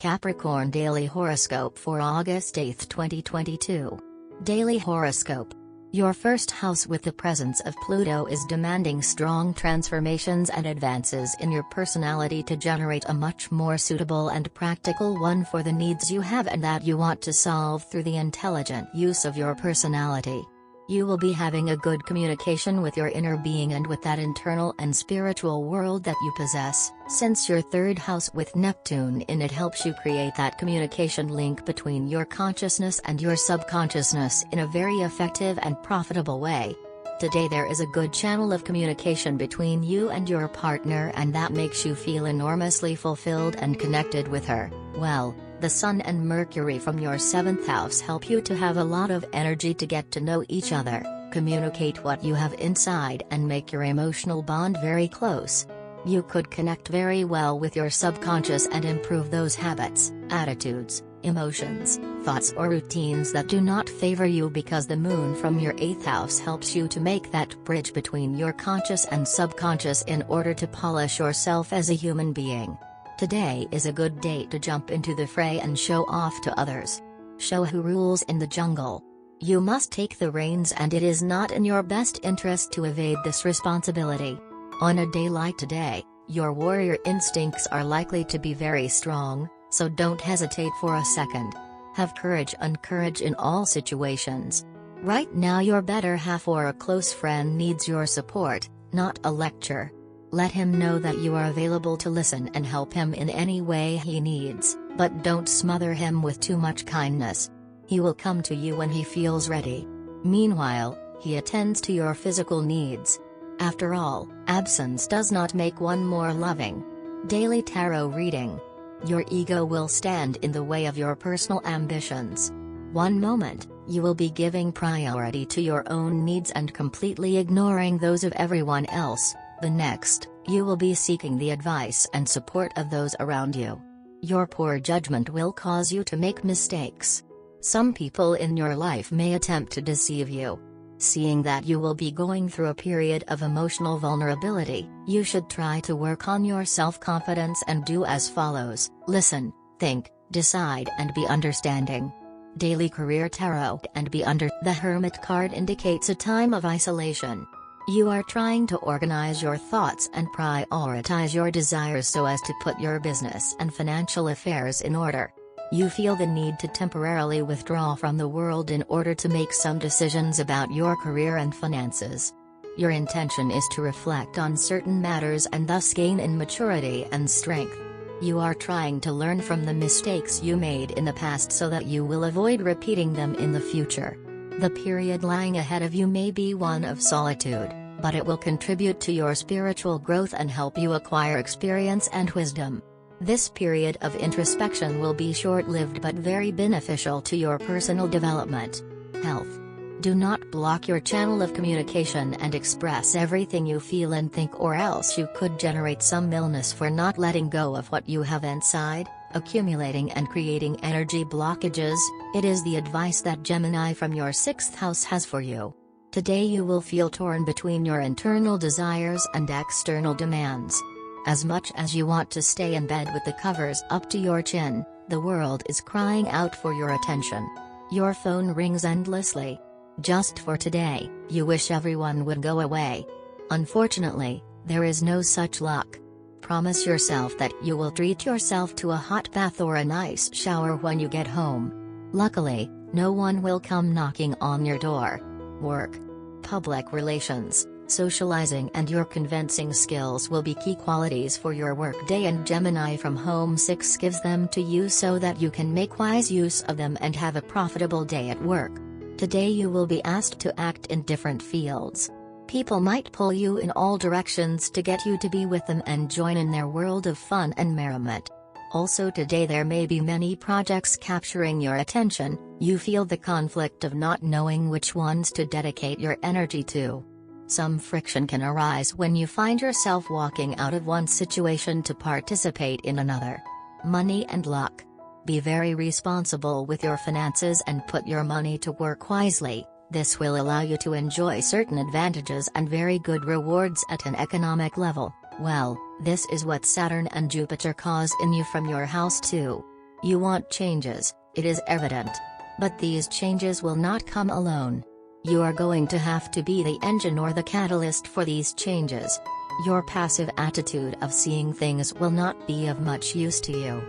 Capricorn Daily Horoscope for August 8, 2022. Daily Horoscope. Your first house with the presence of Pluto is demanding strong transformations and advances in your personality to generate a much more suitable and practical one for the needs you have and that you want to solve through the intelligent use of your personality. You will be having a good communication with your inner being and with that internal and spiritual world that you possess, since your third house with Neptune in it helps you create that communication link between your consciousness and your subconsciousness in a very effective and profitable way. Today there is a good channel of communication between you and your partner, and that makes you feel enormously fulfilled and connected with her. Well, the Sun and Mercury from your 7th house help you to have a lot of energy to get to know each other, communicate what you have inside and make your emotional bond very close. You could connect very well with your subconscious and improve those habits, attitudes, emotions, thoughts or routines that do not favor you, because the moon from your 8th house helps you to make that bridge between your conscious and subconscious in order to polish yourself as a human being. Today is a good day to jump into the fray and show off to others. Show who rules in the jungle. You must take the reins, and it is not in your best interest to evade this responsibility. On a day like today, your warrior instincts are likely to be very strong, so don't hesitate for a second. Have courage and courage in all situations. Right now your better half or a close friend needs your support, not a lecture. Let him know that you are available to listen and help him in any way he needs, but don't smother him with too much kindness. He will come to you when he feels ready. Meanwhile, he attends to your physical needs. After all, absence does not make one more loving. Daily Tarot Reading. Your ego will stand in the way of your personal ambitions. One moment, you will be giving priority to your own needs and completely ignoring those of everyone else. The next, you will be seeking the advice and support of those around you. Your poor judgment will cause you to make mistakes. Some people in your life may attempt to deceive you. Seeing that you will be going through a period of emotional vulnerability, you should try to work on your self-confidence and do as follows: listen, think, decide and be understanding. Daily Career Tarot and Be Under. The Hermit card indicates a time of isolation. You are trying to organize your thoughts and prioritize your desires so as to put your business and financial affairs in order. You feel the need to temporarily withdraw from the world in order to make some decisions about your career and finances. Your intention is to reflect on certain matters and thus gain in maturity and strength. You are trying to learn from the mistakes you made in the past so that you will avoid repeating them in the future. The period lying ahead of you may be one of solitude, but it will contribute to your spiritual growth and help you acquire experience and wisdom. This period of introspection will be short-lived but very beneficial to your personal development. Health. Do not block your channel of communication and express everything you feel and think, or else you could generate some illness for not letting go of what you have inside, accumulating and creating energy blockages. It is the advice that Gemini from your 6th house has for you. Today you will feel torn between your internal desires and external demands. As much as you want to stay in bed with the covers up to your chin, the world is crying out for your attention. Your phone rings endlessly. Just for today, you wish everyone would go away. Unfortunately, there is no such luck. Promise yourself that you will treat yourself to a hot bath or a nice shower when you get home. Luckily, no one will come knocking on your door. Work. Public relations, socializing and your convincing skills will be key qualities for your workday, and Gemini from Home 6 gives them to you so that you can make wise use of them and have a profitable day at work. Today you will be asked to act in different fields. People might pull you in all directions to get you to be with them and join in their world of fun and merriment. Also today there may be many projects capturing your attention. You feel the conflict of not knowing which ones to dedicate your energy to. Some friction can arise when you find yourself walking out of one situation to participate in another. Money and luck. Be very responsible with your finances and put your money to work wisely. This will allow you to enjoy certain advantages and very good rewards at an economic level. Well, this is what Saturn and Jupiter cause in you from your house 2. You want changes, it is evident. But these changes will not come alone. You are going to have to be the engine or the catalyst for these changes. Your passive attitude of seeing things will not be of much use to you.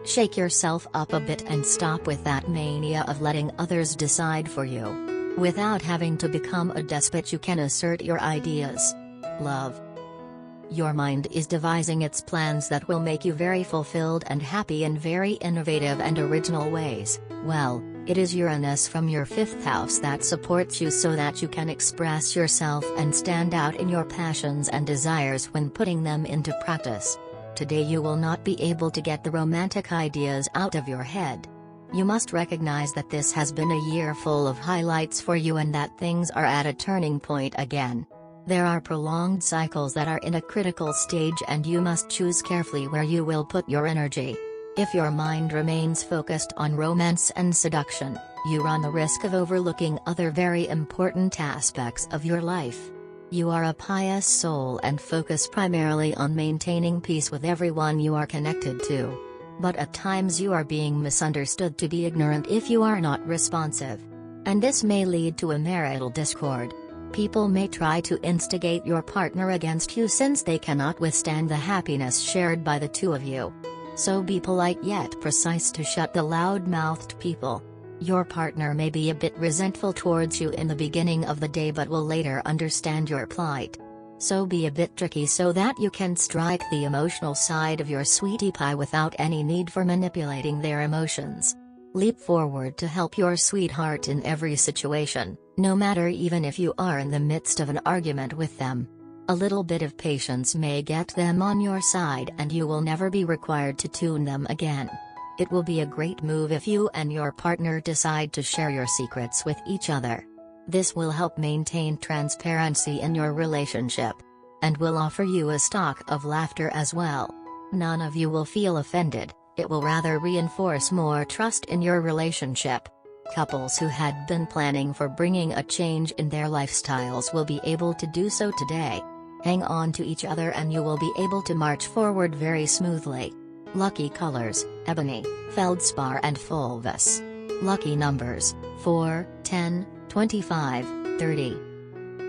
Shake yourself up a bit and stop with that mania of letting others decide for you. Without having to become a despot, you can assert your ideas. Love. Your mind is devising its plans that will make you very fulfilled and happy in very innovative and original ways. Well, it is Uranus from your 5th house that supports you so that you can express yourself and stand out in your passions and desires when putting them into practice. Today you will not be able to get the romantic ideas out of your head. You must recognize that this has been a year full of highlights for you and that things are at a turning point again. There are prolonged cycles that are in a critical stage and you must choose carefully where you will put your energy. If your mind remains focused on romance and seduction, you run the risk of overlooking other very important aspects of your life. You are a pious soul and focus primarily on maintaining peace with everyone you are connected to. But at times you are being misunderstood to be ignorant if you are not responsive. And this may lead to a marital discord. People may try to instigate your partner against you since they cannot withstand the happiness shared by the two of you. So be polite yet precise to shut the loud-mouthed people. Your partner may be a bit resentful towards you in the beginning of the day but will later understand your plight. So be a bit tricky so that you can strike the emotional side of your sweetie pie without any need for manipulating their emotions. Leap forward to help your sweetheart in every situation, no matter even if you are in the midst of an argument with them. A little bit of patience may get them on your side and you will never be required to tune them again. It will be a great move if you and your partner decide to share your secrets with each other. This will help maintain transparency in your relationship. And will offer you a stock of laughter as well. None of you will feel offended, it will rather reinforce more trust in your relationship. Couples who had been planning for bringing a change in their lifestyles will be able to do so today. Hang on to each other and you will be able to march forward very smoothly. Lucky colors, ebony, feldspar and fulvus. Lucky numbers, 4, 10, 25, 30.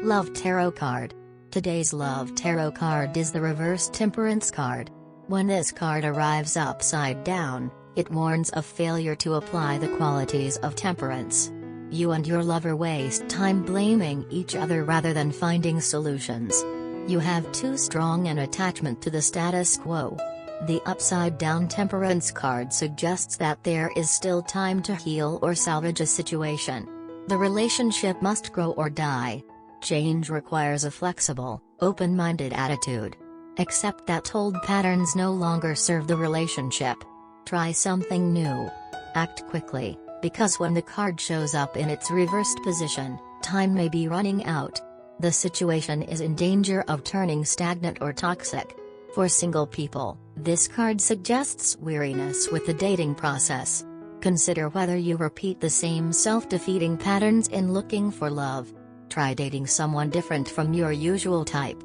Love Tarot card. Today's Love Tarot card is the reverse Temperance card. When this card arrives upside down, it warns of failure to apply the qualities of temperance. You and your lover waste time blaming each other rather than finding solutions. You have too strong an attachment to the status quo. The upside-down Temperance card suggests that there is still time to heal or salvage a situation. The relationship must grow or die. Change requires a flexible, open-minded attitude. Accept that old patterns no longer serve the relationship. Try something new. Act quickly, because when the card shows up in its reversed position, time may be running out. The situation is in danger of turning stagnant or toxic. For single people, this card suggests weariness with the dating process. Consider whether you repeat the same self-defeating patterns in looking for love. Try dating someone different from your usual type.